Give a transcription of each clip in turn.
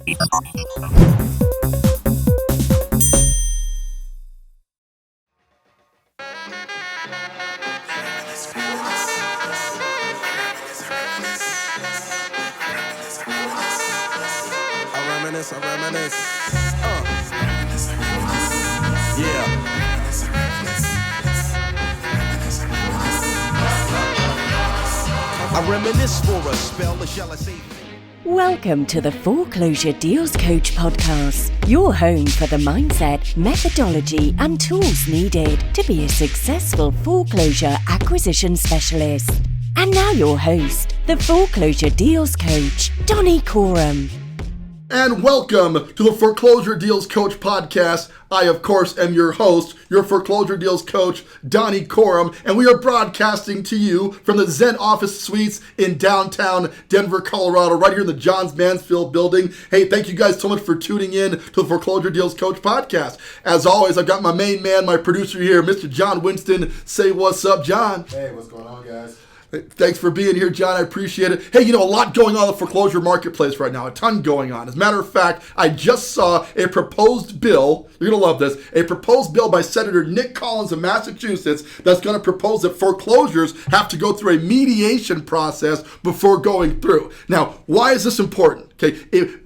I reminisce. Yeah. I reminisce for a spell, or shall I say? Welcome to the Foreclosure Deals Coach podcast, your home for the mindset, methodology, and tools needed to be a successful foreclosure acquisition specialist. And now your host, the Foreclosure Deals Coach, Donnie Coram. And welcome to the Foreclosure Deals Coach podcast. I, of course, am your host, your Foreclosure Deals Coach, Donnie Coram, and we are broadcasting to you from the Zen Office Suites in downtown Denver, Colorado, right here in the Johns Mansfield building. Hey, thank you guys so much for tuning in to the Foreclosure Deals Coach podcast. As always, I've got my main man, my producer here, Mr. John Winston. Say what's up, John. Hey, what's going on, guys? Thanks for being here, John. I appreciate it. Hey, a lot going on in the foreclosure marketplace right now. A ton going on. As a matter of fact, I just saw a proposed bill. You're going to love this. A proposed bill by Senator Nick Collins of Massachusetts that's going to propose that foreclosures have to go through a mediation process before going through. Now, why is this important? Okay,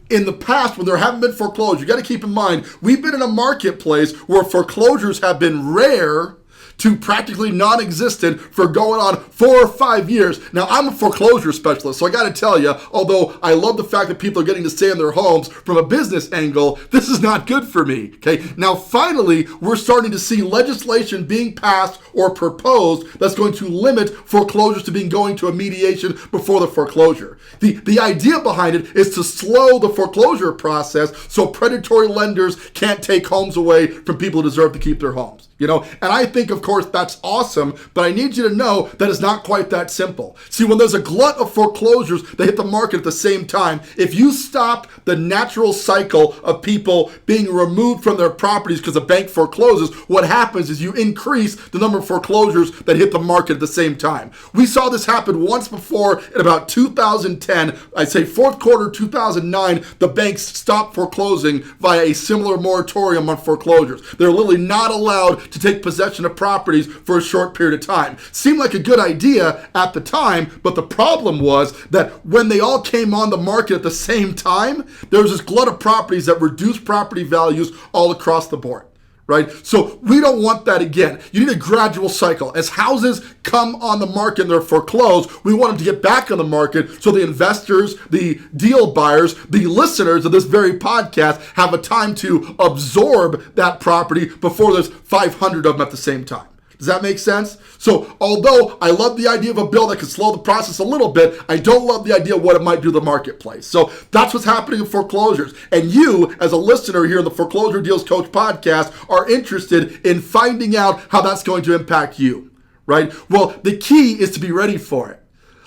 in the past, when there haven't been foreclosures, you got to keep in mind, we've been in a marketplace where foreclosures have been rare to practically non-existent for going on 4 or 5 years. Now, I'm a foreclosure specialist, so I got to tell you, although I love the fact that people are getting to stay in their homes from a business angle, this is not good for me, okay? Now, finally, we're starting to see legislation being passed or proposed that's going to limit foreclosures to going to a mediation before the foreclosure. The idea behind it is to slow the foreclosure process so predatory lenders can't take homes away from people who deserve to keep their homes. And I think, of course, that's awesome, but I need you to know that it's not quite that simple. See, when there's a glut of foreclosures that hit the market at the same time, if you stop the natural cycle of people being removed from their properties because a bank forecloses, what happens is you increase the number of foreclosures that hit the market at the same time. We saw this happen once before in about 2010, I'd say fourth quarter 2009, the banks stopped foreclosing via a similar moratorium on foreclosures. They're literally not allowed to take possession of properties for a short period of time. Seemed like a good idea at the time, but the problem was that when they all came on the market at the same time, there was this glut of properties that reduced property values all across the board. Right? So we don't want that again. You need a gradual cycle. As houses come on the market and they're foreclosed, we want them to get back on the market so the investors, the deal buyers, the listeners of this very podcast have a time to absorb that property before there's 500 of them at the same time. Does that make sense? So although I love the idea of a bill that could slow the process a little bit, I don't love the idea of what it might do to the marketplace. So that's what's happening in foreclosures. And you, as a listener here in the Foreclosure Deals Coach podcast, are interested in finding out how that's going to impact you, right? Well, the key is to be ready for it.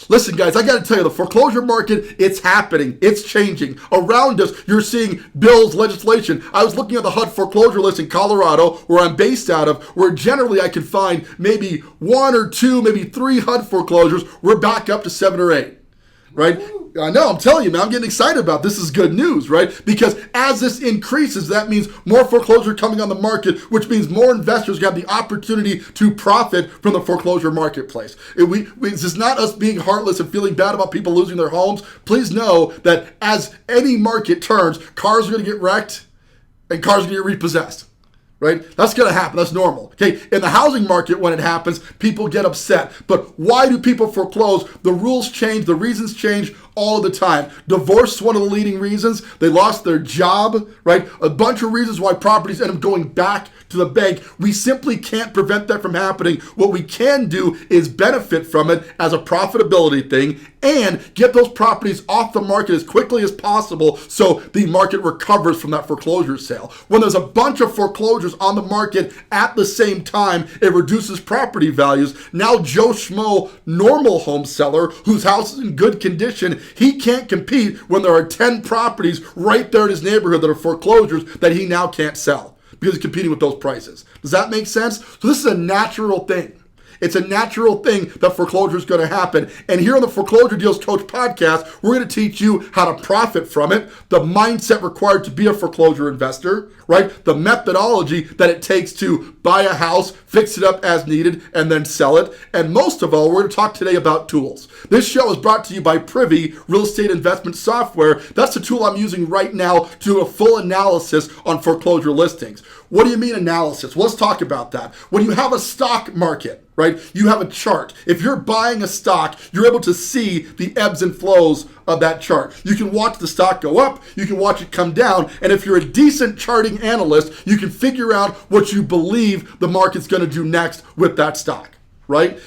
Listen, guys, I got to tell you, the foreclosure market, it's happening. It's changing. Around us, you're seeing bills, legislation. I was looking at the HUD foreclosure list in Colorado, where I'm based out of, where generally I can find maybe 1 or 2, maybe 3 HUD foreclosures. We're back up to 7 or 8, right? I know, I'm telling you, man, I'm getting excited about this. This is good news, right? Because as this increases, that means more foreclosure coming on the market, which means more investors have the opportunity to profit from the foreclosure marketplace. This is not us being heartless and feeling bad about people losing their homes. Please know that as any market turns, cars are going to get wrecked and cars are going to get repossessed. Right? That's going to happen. That's normal. Okay. In the housing market, when it happens, people get upset. But why do people foreclose? The rules change. The reasons change all the time. Divorce is one of the leading reasons. They lost their job, right? A bunch of reasons why properties end up going back to the bank. We simply can't prevent that from happening. What we can do is benefit from it as a profitability thing and get those properties off the market as quickly as possible so the market recovers from that foreclosure sale. When there's a bunch of foreclosures on the market at the same time, it reduces property values. Now Joe Schmo, normal home seller whose house is in good condition, he can't compete when there are 10 properties right there in his neighborhood that are foreclosures that he now can't sell because he's competing with those prices. Does that make sense? So this is a natural thing. It's a natural thing that foreclosure is going to happen. And here on the Foreclosure Deals Coach podcast, we're going to teach you how to profit from it, the mindset required to be a foreclosure investor, right? The methodology that it takes to buy a house, fix it up as needed, and then sell it. And most of all, we're going to talk today about tools. This show is brought to you by Privy Real Estate Investment Software. That's the tool I'm using right now to do a full analysis on foreclosure listings. What do you mean analysis? Well, let's talk about that. When you have a stock market, right, you have a chart. If you're buying a stock, you're able to see the ebbs and flows of that chart. You can watch the stock go up, you can watch it come down, and if you're a decent charting analyst, you can figure out what you believe the market's going to do next with that stock, right?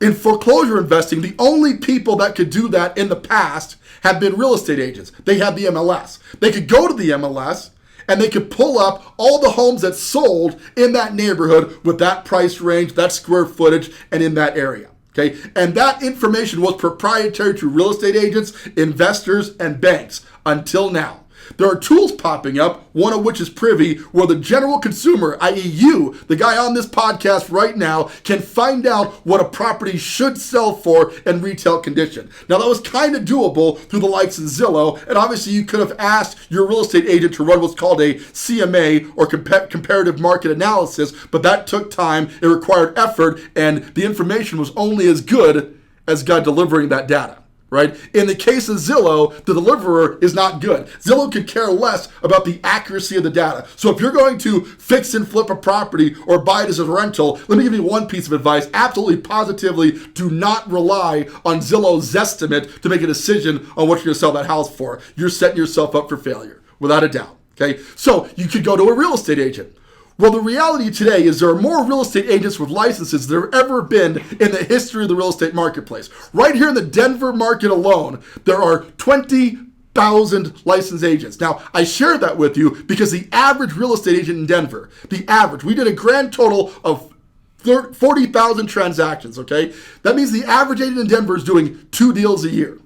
In foreclosure investing, the only people that could do that in the past have been real estate agents. They had the MLS. They could go to the MLS and they could pull up all the homes that sold in that neighborhood with that price range, that square footage, and in that area. Okay, and that information was proprietary to real estate agents, investors, and banks until now. There are tools popping up, one of which is Privy, where the general consumer, i.e. you, the guy on this podcast right now, can find out what a property should sell for in retail condition. Now, that was kind of doable through the likes of Zillow, and obviously you could have asked your real estate agent to run what's called a CMA, or comparative market analysis, but that took time, it required effort, and the information was only as good as God delivering that data. Right? In the case of Zillow, the deliverer is not good. Zillow could care less about the accuracy of the data. So if you're going to fix and flip a property or buy it as a rental, let me give you one piece of advice. Absolutely, positively, do not rely on Zillow's estimate to make a decision on what you're going to sell that house for. You're setting yourself up for failure, without a doubt. Okay? So you could go to a real estate agent. Well, the reality today is there are more real estate agents with licenses than there have ever been in the history of the real estate marketplace. Right here in the Denver market alone, there are 20,000 licensed agents. Now, I share that with you because the average real estate agent in Denver, we did a grand total of 40,000 transactions, okay? That means the average agent in Denver is doing 2 deals a year.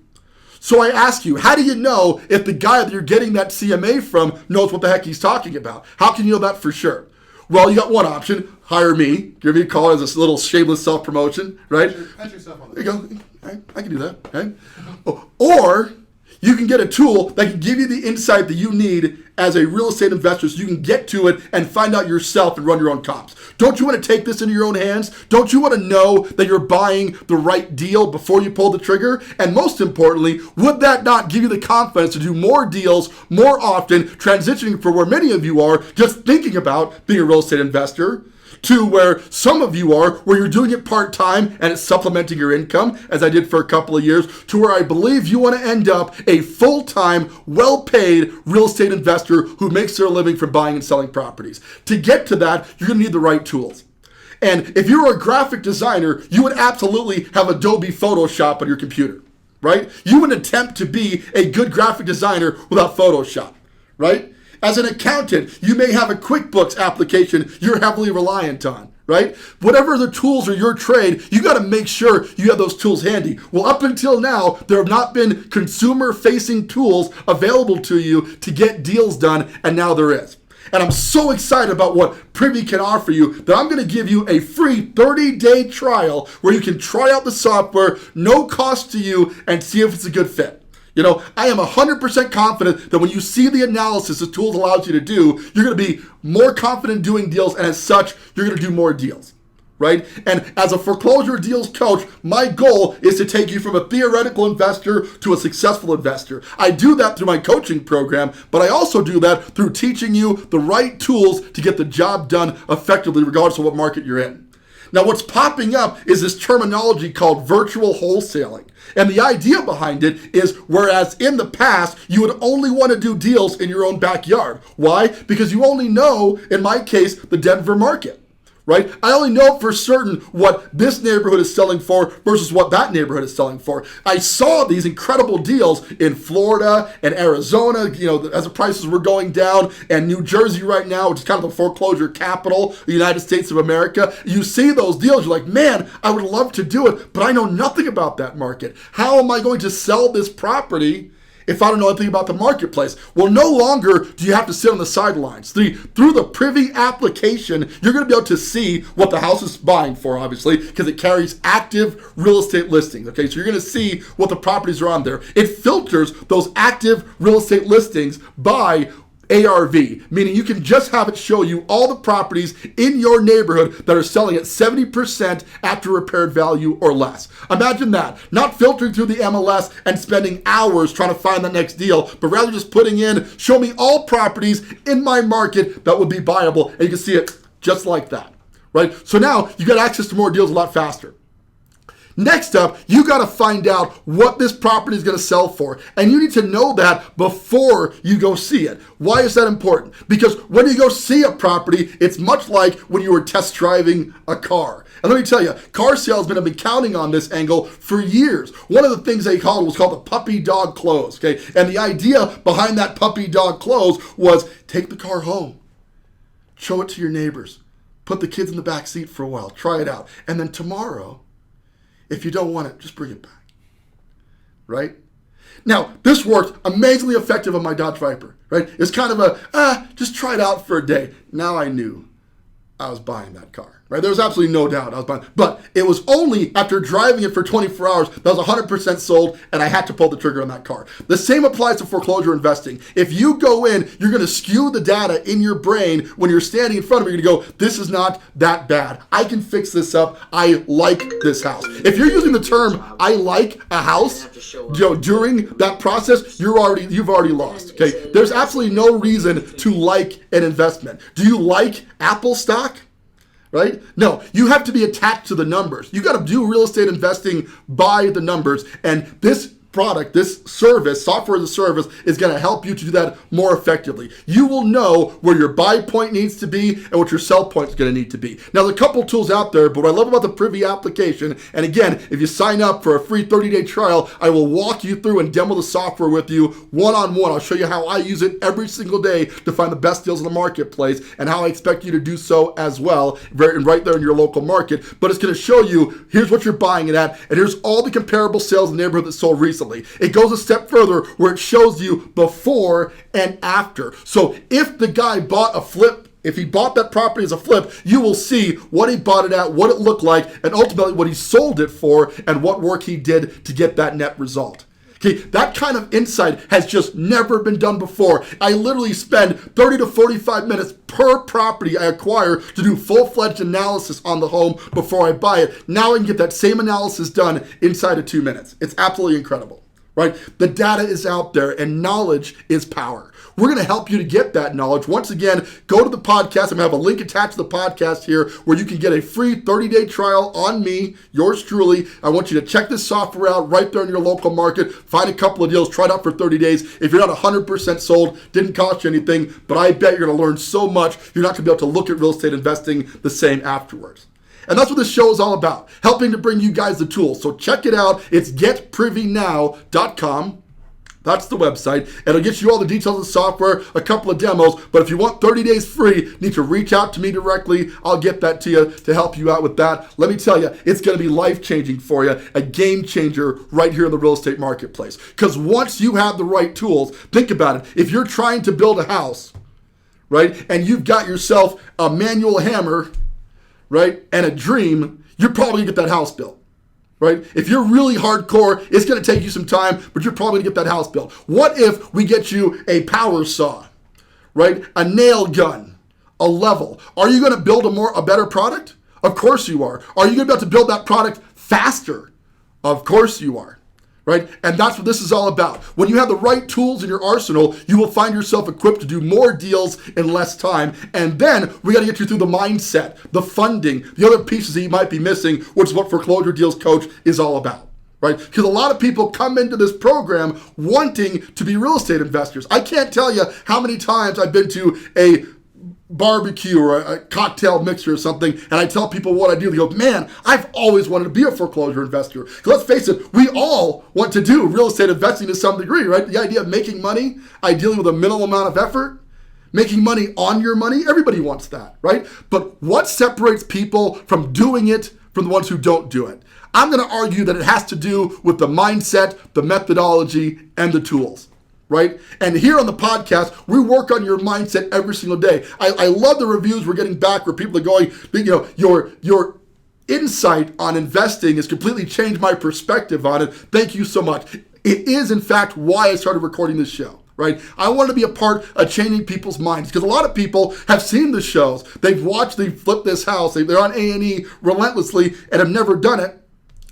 So I ask you, how do you know if the guy that you're getting that CMA from knows what the heck he's talking about? How can you know that for sure? Well, you got one option, hire me, give me a call as this little shameless self-promotion, right? Pat yourself on there you go, I can do that, okay? Or you can get a tool that can give you the insight that you need as a real estate investor so you can get to it and find out yourself and run your own comps. Don't you want to take this into your own hands? Don't you want to know that you're buying the right deal before you pull the trigger? And most importantly, would that not give you the confidence to do more deals more often, transitioning from where many of you are just thinking about being a real estate investor to where some of you are, where you're doing it part-time and it's supplementing your income, as I did for a couple of years, to where I believe you want to end up a full-time, well-paid real estate investor who makes their living from buying and selling properties. To get to that, you're going to need the right tools. And if you're a graphic designer, you would absolutely have Adobe Photoshop on your computer, right? You wouldn't attempt to be a good graphic designer without Photoshop, right? As an accountant, you may have a QuickBooks application you're heavily reliant on, right? Whatever the tools are your trade, you got to make sure you have those tools handy. Well, up until now, there have not been consumer-facing tools available to you to get deals done, and now there is. And I'm so excited about what Privy can offer you that I'm going to give you a free 30-day trial where you can try out the software, no cost to you, and see if it's a good fit. You know, I am 100% confident that when you see the analysis the tools allows you to do, you're going to be more confident doing deals, and as such, you're going to do more deals, right? And as a foreclosure deals coach, my goal is to take you from a theoretical investor to a successful investor. I do that through my coaching program, but I also do that through teaching you the right tools to get the job done effectively, regardless of what market you're in. Now, what's popping up is this terminology called virtual wholesaling. And the idea behind it is, whereas in the past, you would only want to do deals in your own backyard. Why? Because you only know, in my case, the Denver market, right? I only know for certain what this neighborhood is selling for versus what that neighborhood is selling for. I saw these incredible deals in Florida and Arizona, you know, as the prices were going down, and New Jersey right now, which is kind of the foreclosure capital of the United States of America. You see those deals, you're like, man, I would love to do it, but I know nothing about that market. How am I going to sell this property if I don't know anything about the marketplace? Well, no longer do you have to sit on the sidelines. Through the Privy application, you're going to be able to see what the house is buying for, obviously, because it carries active real estate listings. Okay, so you're going to see what the properties are on there. It filters those active real estate listings by ARV, meaning you can just have it show you all the properties in your neighborhood that are selling at 70% after repaired value or less. Imagine that. Not filtering through the MLS and spending hours trying to find the next deal, but rather just putting in, show me all properties in my market that would be buyable, and you can see it just like that, right? So now you got access to more deals a lot faster. Next up, you got to find out what this property is going to sell for. And you need to know that before you go see it. Why is that important? Because when you go see a property, it's much like when you were test driving a car. And let me tell you, car salesmen have been counting on this angle for years. One of the things they called was called the puppy dog close. Okay, and the idea behind that puppy dog close was take the car home, show it to your neighbors, put the kids in the back seat for a while, try it out. And then tomorrow, if you don't want it, just bring it back, right? Now, this worked amazingly effective on my Dodge Viper, right? It's kind of just try it out for a day. Now I knew I was buying that car, right? There was absolutely no doubt I was buying, but it was only after driving it for 24 hours that I was 100% sold, and I had to pull the trigger on that car. The same applies to foreclosure investing. If you go in, you're going to skew the data in your brain when you're standing in front of it. You're going to go, this is not that bad. I can fix this up. I like this house. If you're using the term, I like a house, during that process, you've already lost, okay? There's absolutely no reason to like an investment. Do you like Apple stock? Right? No, you have to be attached to the numbers. You got to do real estate investing by the numbers. And this product, this service, software as a service, is going to help you to do that more effectively. You will know where your buy point needs to be and what your sell point is going to need to be. Now, there's a couple tools out there, but what I love about the Privy application, and again, if you sign up for a free 30-day trial, I will walk you through and demo the software with you one-on-one. I'll show you how I use it every single day to find the best deals in the marketplace and how I expect you to do so as well, right there in your local market. But it's going to show you, here's what you're buying it at, and here's all the comparable sales in the neighborhood that sold recently. It goes a step further where it shows you before and after. So if the guy bought a flip, if he bought that property as a flip, you will see what he bought it at, what it looked like, and ultimately what he sold it for and what work he did to get that net result. Okay, that kind of insight has just never been done before. I literally spend 30 to 45 minutes per property I acquire to do full-fledged analysis on the home before I buy it. Now I can get that same analysis done inside of 2 minutes. It's absolutely incredible, right? The data is out there and knowledge is power. We're going to help you to get that knowledge. Once again, go to the podcast. I'm going to have a link attached to the podcast here where you can get a free 30-day trial on me, yours truly. I want you to check this software out right there in your local market. Find a couple of deals. Try it out for 30 days. If you're not 100% sold, didn't cost you anything, but I bet you're going to learn so much, you're not going to be able to look at real estate investing the same afterwards. And that's what this show is all about, helping to bring you guys the tools. So check it out. It's getprivynow.com. That's the website. It'll get you all the details of the software, a couple of demos. But if you want 30 days free, you need to reach out to me directly. I'll get that to you to help you out with that. Let me tell you, it's going to be life-changing for you, a game changer right here in the real estate marketplace. Because once you have the right tools, think about it. If you're trying to build a house, right, and you've got yourself a manual hammer, right, and a dream, you're probably going to get that house built. Right? If you're really hardcore, it's going to take you some time, but you're probably going to get that house built. What if we get you a power saw, right? A nail gun, a level. Are you going to build a better product? Of course you are. Are you going to be able to build that product faster? Of course you are. Right? And that's what this is all about. When you have the right tools in your arsenal, you will find yourself equipped to do more deals in less time. And then we got to get you through the mindset, the funding, the other pieces that you might be missing, which is what Foreclosure Deals Coach is all about. Right? Because a lot of people come into this program wanting to be real estate investors. I can't tell you how many times I've been to a barbecue or a cocktail mixer or something, and I tell people what I do. They go, man, I've always wanted to be a foreclosure investor. Because let's face it, we all want to do real estate investing to some degree, right? The idea of making money, ideally with a minimal amount of effort, making money on your money, everybody wants that, right? But what separates people from doing it from the ones who don't do it? I'm going to argue that it has to do with the mindset, the methodology, and the tools. right? And here on the podcast, we work on your mindset every single day. I love the reviews we're getting back where people are going, your insight on investing has completely changed my perspective on it. Thank you so much. It is, in fact, why I started recording this show. Right? I want to be a part of changing people's minds because a lot of people have seen the shows. They've watched, they flip this house. They're on A&E relentlessly and have never done it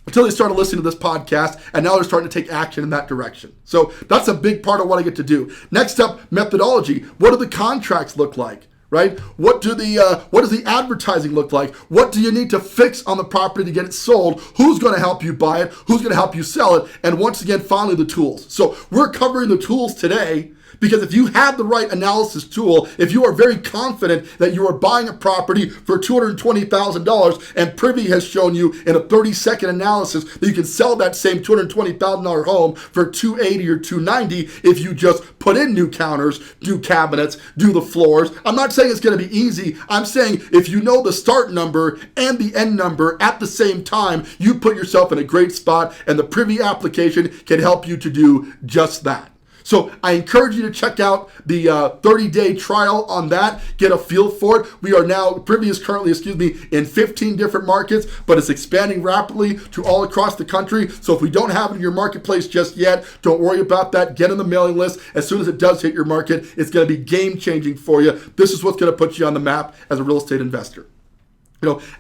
until they started listening to this podcast, and now they're starting to take action in that direction. So that's a big part of what I get to do. Next up, methodology. What do the contracts look like? Right? What does the advertising look like? What do you need to fix on the property to get it sold? Who's going to help you buy it? Who's going to help you sell it? And once again, finally, the tools. So we're covering the tools today because if you have the right analysis tool, if you are very confident that you are buying a property for $220,000 and Privy has shown you in a 30-second analysis that you can sell that same $220,000 home for $280 or $290 if you just put in new counters, do cabinets, do the floors. I'm not saying it's going to be easy. I'm saying if you know the start number and the end number at the same time, you put yourself in a great spot, and the Privy application can help you to do just that. So I encourage you to check out the 30-day trial on that, get a feel for it. Privy is currently, in 15 different markets, but it's expanding rapidly to all across the country. So if we don't have it in your marketplace just yet, don't worry about that. Get on the mailing list. As soon as it does hit your market, it's going to be game-changing for you. This is what's going to put you on the map as a real estate investor.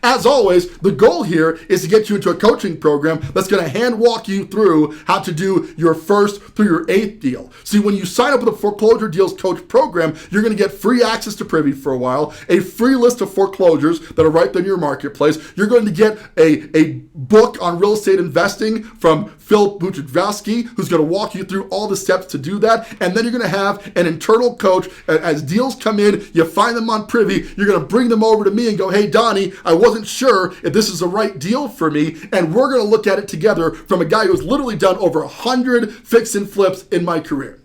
As always, the goal here is to get you into a coaching program that's going to hand walk you through how to do your first through your 8th deal. See, when you sign up with the Foreclosure Deals Coach program, you're going to get free access to Privy for a while, a free list of foreclosures that are right there in your marketplace. You're going to get a book on real estate investing from Phil Buchadowski, who's going to walk you through all the steps to do that. And then you're going to have an internal coach. As deals come in, you find them on Privy, you're going to bring them over to me and go, hey, Donnie, I wasn't sure if this is the right deal for me, and we're going to look at it together from a guy who's literally done over 100 fix and flips in my career.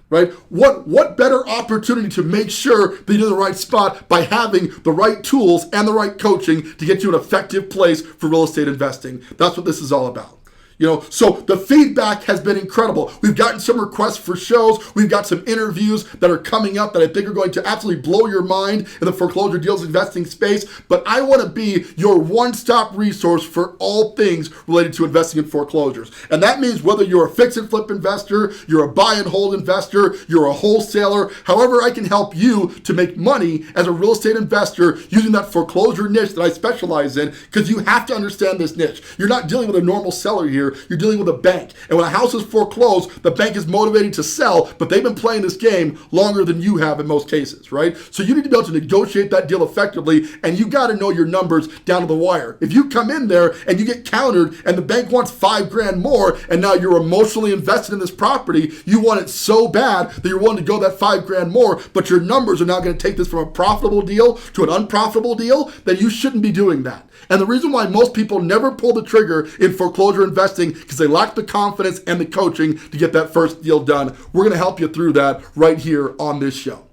Right? What better opportunity to make sure that you're in the right spot by having the right tools and the right coaching to get you an effective place for real estate investing? That's what this is all about. So the feedback has been incredible. We've gotten some requests for shows. We've got some interviews that are coming up that I think are going to absolutely blow your mind in the foreclosure deals investing space. But I want to be your one-stop resource for all things related to investing in foreclosures. And that means whether you're a fix and flip investor, you're a buy and hold investor, you're a wholesaler, however I can help you to make money as a real estate investor using that foreclosure niche that I specialize in, because you have to understand this niche. You're not dealing with a normal seller here. You're dealing with a bank. And when a house is foreclosed, the bank is motivated to sell, but they've been playing this game longer than you have in most cases, right? So you need to be able to negotiate that deal effectively, and you got to know your numbers down to the wire. If you come in there and you get countered and the bank wants $5,000 more, and now you're emotionally invested in this property, you want it so bad that you're willing to go that $5,000 more, but your numbers are now going to take this from a profitable deal to an unprofitable deal, then you shouldn't be doing that. And the reason why most people never pull the trigger in foreclosure investing because they lack the confidence and the coaching to get that first deal done. We're going to help you through that right here on this show.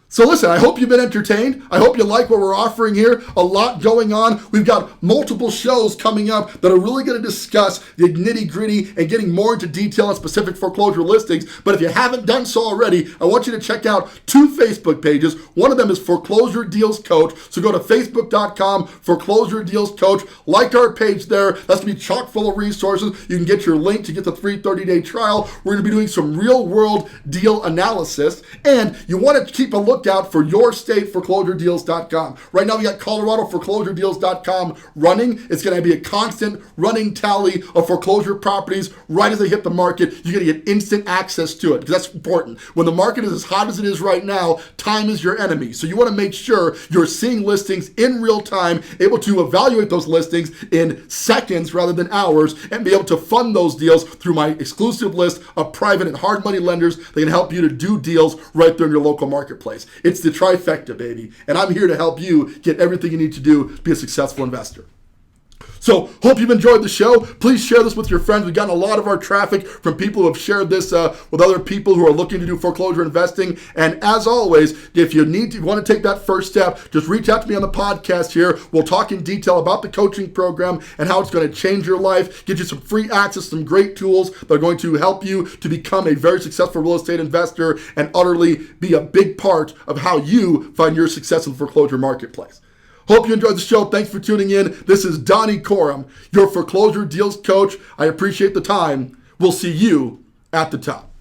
So listen, I hope you've been entertained. I hope you like what we're offering here. A lot going on. We've got multiple shows coming up that are really going to discuss the nitty-gritty and getting more into detail on specific foreclosure listings. But if you haven't done so already, I want you to check out 2 Facebook pages. One of them is Foreclosure Deals Coach. So go to facebook.com, Foreclosure Deals Coach. Like our page there. That's going to be chock full of resources. You can get your link to get the free 30-day trial. We're going to be doing some real-world deal analysis. And you want to keep a look out for your state foreclosuredeals.com. Right now we got Colorado foreclosuredeals.com running. It's going to be a constant running tally of foreclosure properties right as they hit the market. You're going to get instant access to it because that's important. When the market is as hot as it is right now, time is your enemy. So you want to make sure you're seeing listings in real time, able to evaluate those listings in seconds rather than hours, and be able to fund those deals through my exclusive list of private and hard money lenders that can help you to do deals right there in your local marketplace. It's the trifecta, baby. And I'm here to help you get everything you need to do to be a successful investor. So hope you've enjoyed the show. Please share this with your friends. We've gotten a lot of our traffic from people who have shared this with other people who are looking to do foreclosure investing. And as always, if you want to take that first step, just reach out to me on the podcast here. We'll talk in detail about the coaching program and how it's going to change your life, get you some free access, some great tools that are going to help you to become a very successful real estate investor and utterly be a big part of how you find your success in the foreclosure marketplace. Hope you enjoyed the show. Thanks for tuning in. This is Donnie Corum, your foreclosure deals coach. I appreciate the time. We'll see you at the top.